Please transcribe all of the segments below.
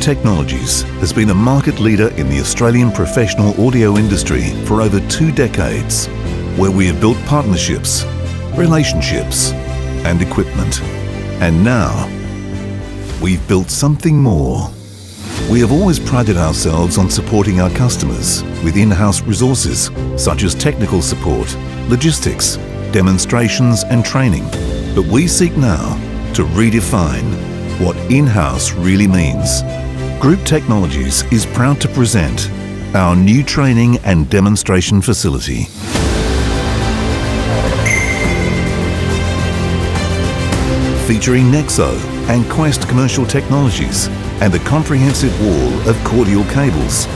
Technologies has been a market leader in the Australian professional audio industry for over 2 decades, where we have built partnerships, relationships, and equipment. And now, we've built something more. We have always prided ourselves on supporting our customers with in-house resources such as technical support, logistics, demonstrations and training. But we seek now to redefine what in-house really means. Group Technologies is proud to present our new training and demonstration facility. Featuring Nexo and Quest commercial technologies and a comprehensive wall of cordial cables.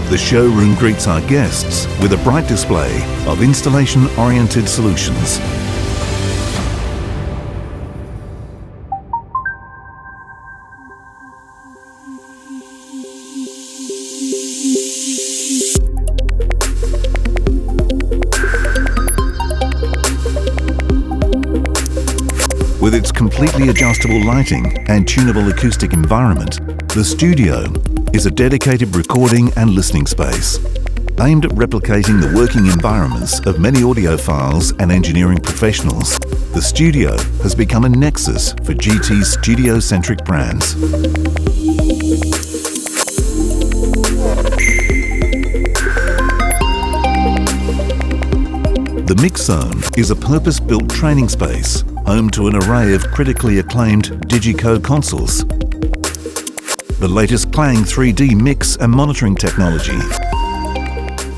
The showroom greets our guests with a bright display of installation-oriented solutions. With its completely adjustable lighting and tunable acoustic environment, the studio is a dedicated recording and listening space. Aimed at replicating the working environments of many audiophiles and engineering professionals, the studio has become a nexus for GT's studio-centric brands. The Mix Zone is a purpose-built training space home to an array of critically acclaimed Digico consoles, the latest Clang 3D mix and monitoring technology,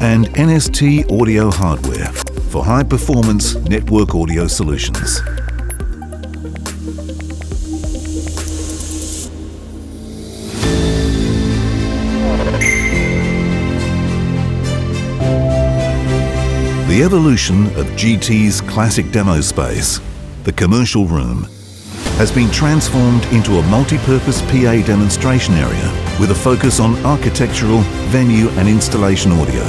and NST audio hardware for high-performance network audio solutions. The evolution of GT's classic demo space, the commercial room, has been transformed into a multi-purpose PA demonstration area with a focus on architectural, venue and installation audio.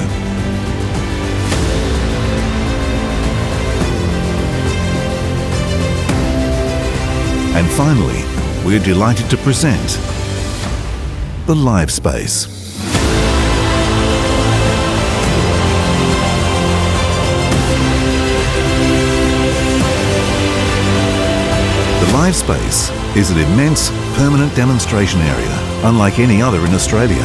And finally, we're delighted to present the Live Space. The Live Space is an immense, permanent demonstration area, unlike any other in Australia.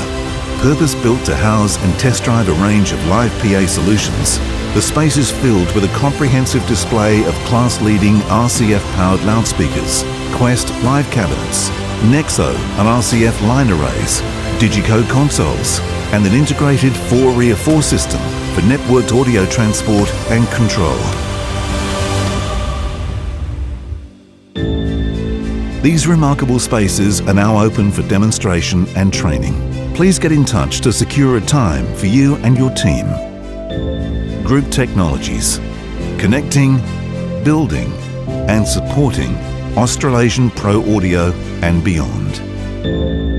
Purpose-built to house and test drive a range of live PA solutions, the space is filled with a comprehensive display of class-leading RCF-powered loudspeakers, Quest live cabinets, Nexo and RCF line arrays, Digico consoles, and an integrated 4-rear-4 system for networked audio transport and control. These remarkable spaces are now open for demonstration and training. Please get in touch to secure a time for you and your team. Group Technologies, connecting, building and supporting Australasian Pro Audio and beyond.